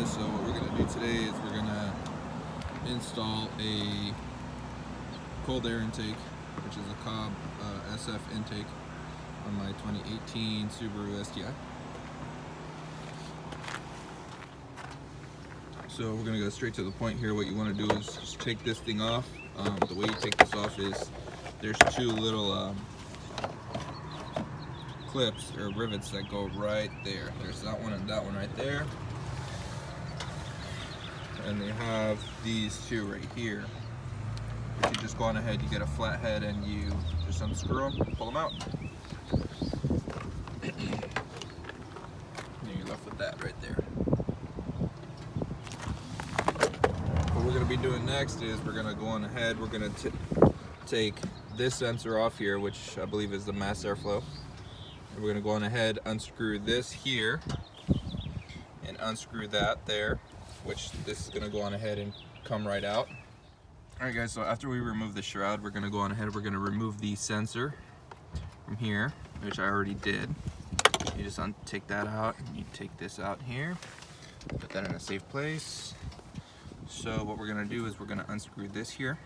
guys, so what we're going to do today is we're going to install a cold air intake, which is a Cobb SF intake on my 2018 Subaru STI. So we're going to go straight to the point here. What you want to do is just take this thing off. The way you take this off is there's two little clips or rivets that go right there. There's that one and that one right there. And they have these two right here. If you just go on ahead, you get a flat head and you just unscrew them, pull them out. And you're left with that right there. What we're going to be doing next is we're going to go on ahead, we're going to take this sensor off here, which I believe is the mass airflow. And we're going to go on ahead, unscrew this here, and unscrew that there, which this is going to go on ahead and come right out. Alright guys, so after we remove the shroud, we're going to go on ahead, we're going to remove the sensor from here, which I already did. You just take that out, and you take this out here, put that in a safe place. So what we're going to do is we're going to unscrew this here,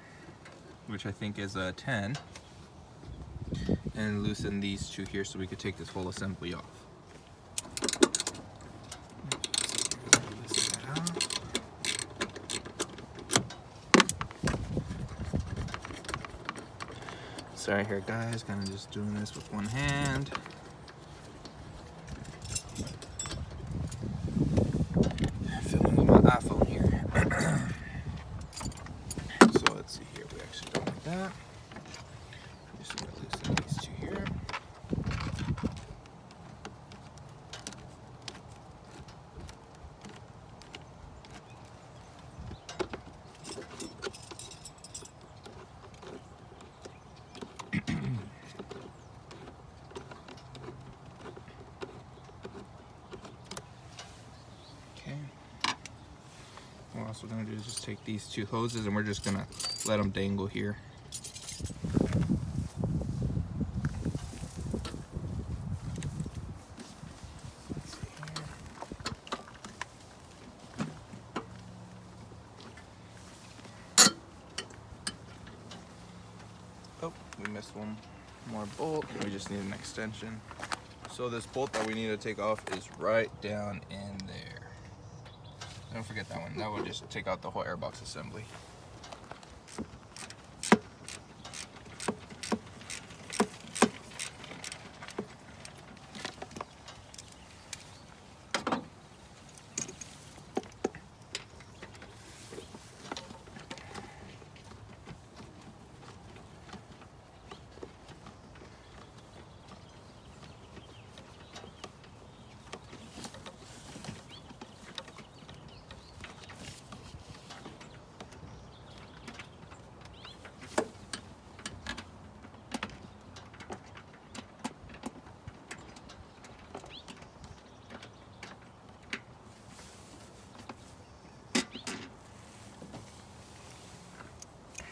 which I think is a 10, and loosen these two here so we could take this whole assembly off. Sorry here guys, kind of just doing this with one hand. Filming with my iPhone here. So let's see here, we actually don't like that. Just gonna loosen these two here. Okay. What else we're gonna do is just take these two hoses and we're just gonna let them dangle here. Oh, we missed one more bolt. We just need an extension. So this bolt that we need to take off is right down in there. Don't forget that one. That would just take out the whole airbox assembly.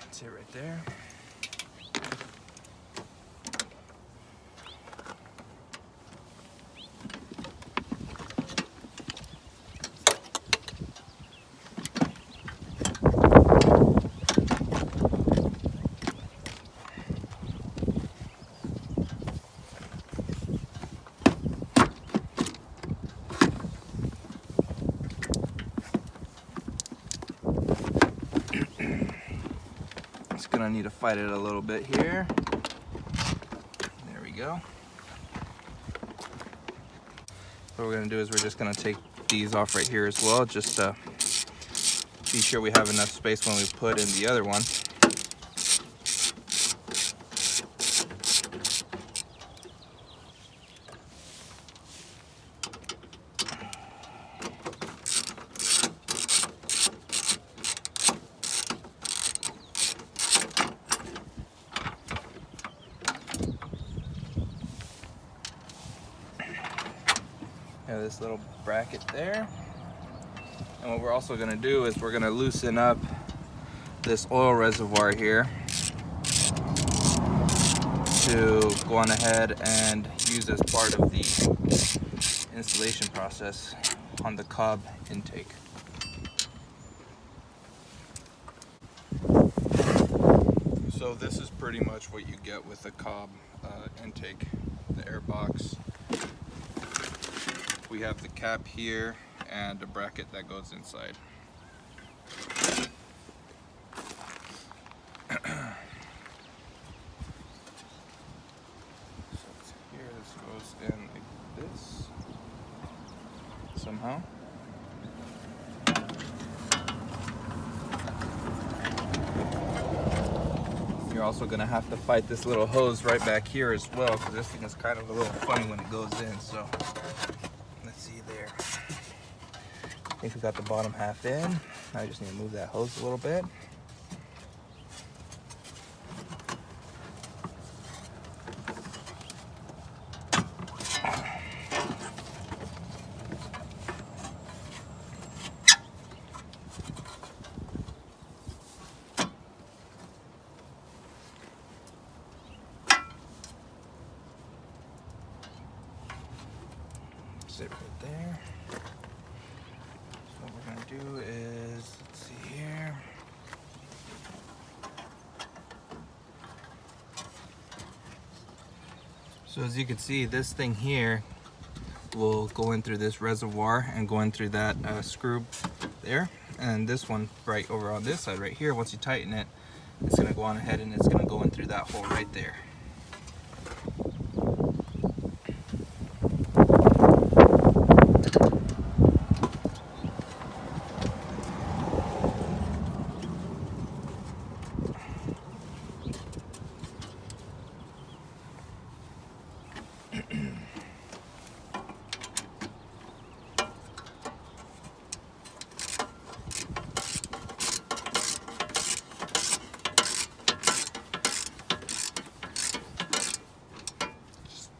That's it right there. Gonna need to fight it a little bit here. There we go. What we're gonna do is we're just gonna take these off right here as well, just to be sure we have enough space when we put in the other one. Have this little bracket there. And what we're also going to do is we're going to loosen up this oil reservoir here to go on ahead and use as part of the installation process. on the Cobb intake. So this is pretty much what you get with the Cobb intake, the air box. We have the cap here and a bracket that goes inside. So here, this goes in like this somehow. You're also going to have to fight this little hose right back here as well, because this thing is kind of a little funny when it goes in. So let's see there. I think we got the bottom half in. Now I just need to move that hose a little bit. Sit right there. So what we're gonna do is, let's see here. So as you can see, this thing here will go in through this reservoir and go in through that screw there. And this one right over on this side right here, once you tighten it, it's gonna go on ahead and it's gonna go in through that hole right there.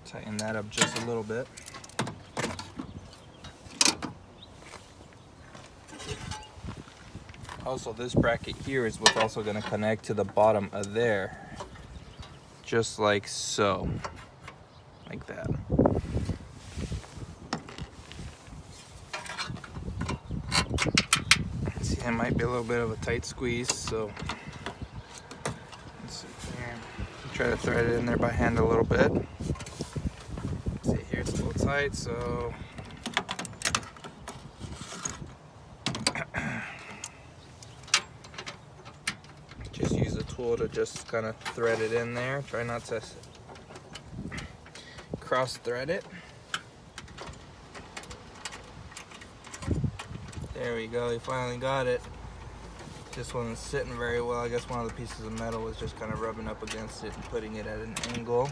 Tighten that up just a little bit. Also, this bracket here is what's also going to connect to the bottom of there, just like so, like that. See, it might be a little bit of a tight squeeze, so let's see here. Try to thread it in there by hand a little bit. See here, it's a little tight, so just use a tool to just kind of thread it in there. Try not to cross thread it. There we go, we finally got it. This one is sitting very well. I guess one of the pieces of metal was just kind of rubbing up against it and putting it at an angle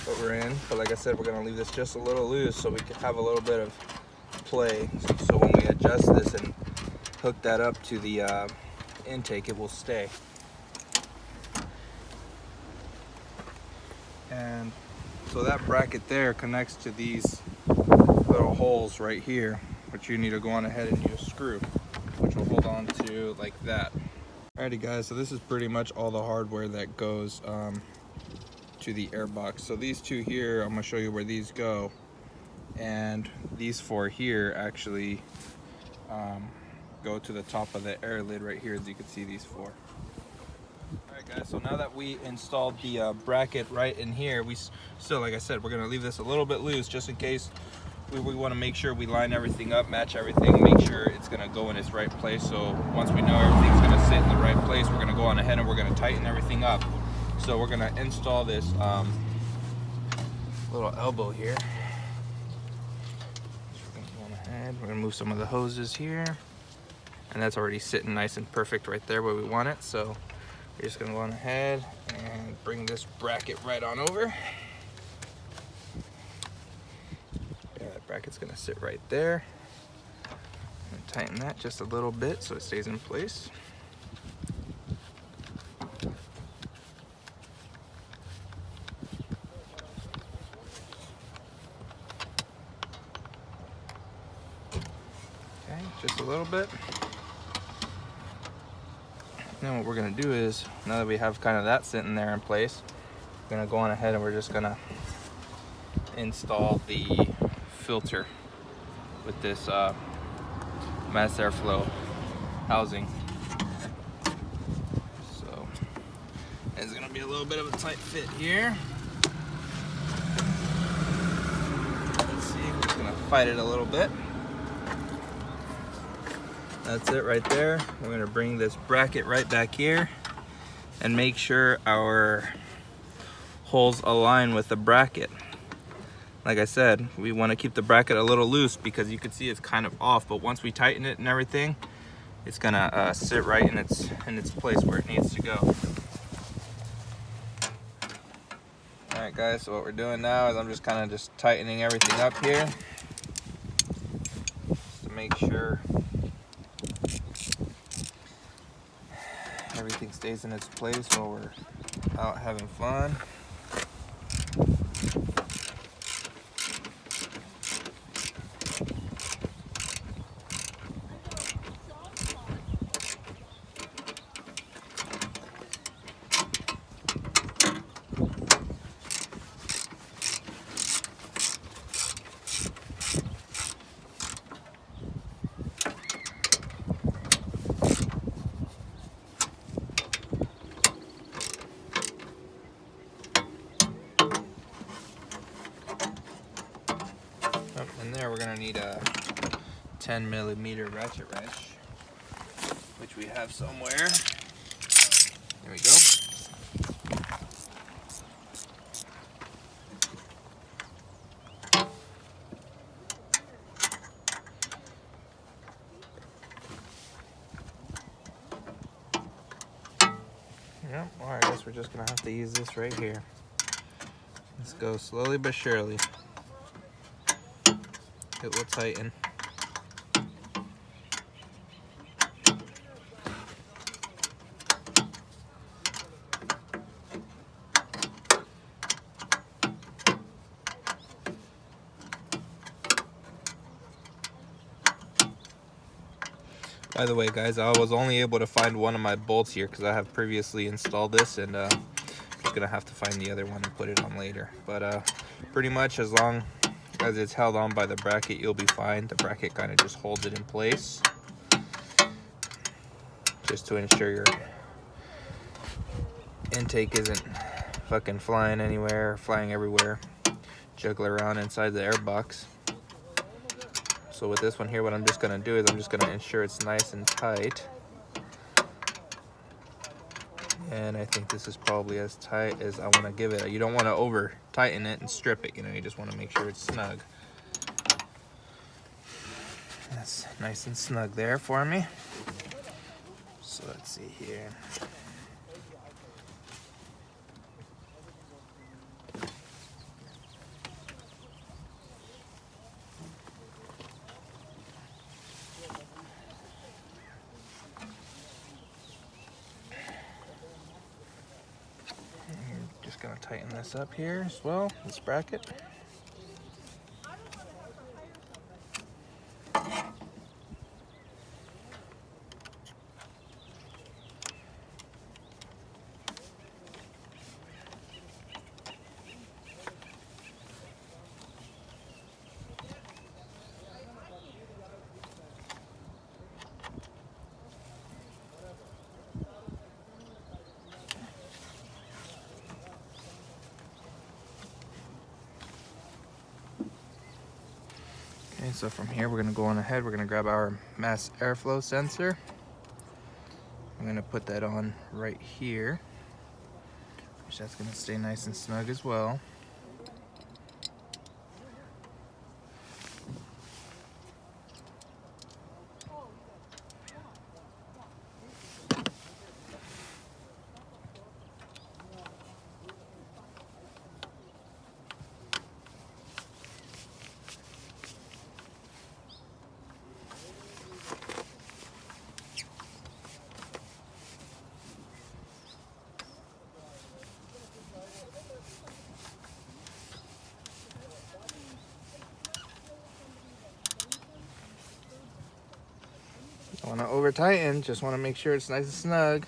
that we're in. But like I said, we're gonna leave this just a little loose so we can have a little bit of play. So when we adjust this and hook that up to the intake, it will stay. And so that bracket there connects to these little holes right here, which you need to go on ahead and use a screw, which will hold on to like that. Alrighty guys, so this is pretty much all the hardware that goes to the airbox. So these two here, I'm gonna show you where these go, and these four here actually go to the top of the air lid right here, as you can see these four. Alright guys, so now that we installed the bracket right in here, we still, like I said, we're gonna leave this a little bit loose just in case. We want to make sure we line everything up, match everything, make sure it's going to go in its right place. So once we know everything's going to sit in the right place, we're going to go on ahead and we're going to tighten everything up. So we're going to install this little elbow here. So we're going to go on ahead, we're going to move some of the hoses here. And that's already sitting nice and perfect right there where we want it. So we're just going to go on ahead and bring this bracket right on over. Bracket's gonna sit right there, and tighten that just a little bit so it stays in place. Okay, just a little bit. Then what we're gonna do is, now that we have kind of that sitting there in place, we're gonna go on ahead and we're just gonna install the filter with this mass airflow housing. So it's gonna be a little bit of a tight fit here. Let's see, we're just gonna fight it a little bit. That's it right there. We're gonna bring this bracket right back here and make sure our holes align with the bracket. Like I said, we want to keep the bracket a little loose because you can see it's kind of off, but once we tighten it and everything, it's gonna sit right in its place where it needs to go. All right, guys. So what we're doing now is I'm just kind of tightening everything up here, just to make sure everything stays in its place while we're out having fun. And there we're gonna need a 10mm ratchet wrench, which we have somewhere. There we go. Yep, alright, I guess we're just gonna have to use this right here. Let's go slowly but surely. It will tighten. By the way, guys, I was only able to find one of my bolts here because I have previously installed this, and I'm just gonna have to find the other one and put it on later. But pretty much as long as it's held on by the bracket, you'll be fine. The bracket kind of just holds it in place, just to ensure your intake isn't fucking flying anywhere, flying everywhere, juggle around inside the air box. So with this one here, what I'm just gonna do is I'm just gonna ensure it's nice and tight. And I think this is probably as tight as I want to give it. You don't want to over tighten it and strip it, you know, you just want to make sure it's snug. That's nice and snug there for me. So let's see here. Gonna tighten this up here as well, this bracket. Okay, so from here we're gonna go on ahead, we're gonna grab our mass airflow sensor. I'm gonna put that on right here, which that's gonna stay nice and snug as well. Don't want to over tighten, just want to make sure it's nice and snug.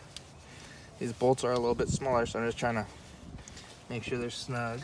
These bolts are a little bit smaller, so I'm just trying to make sure they're snug.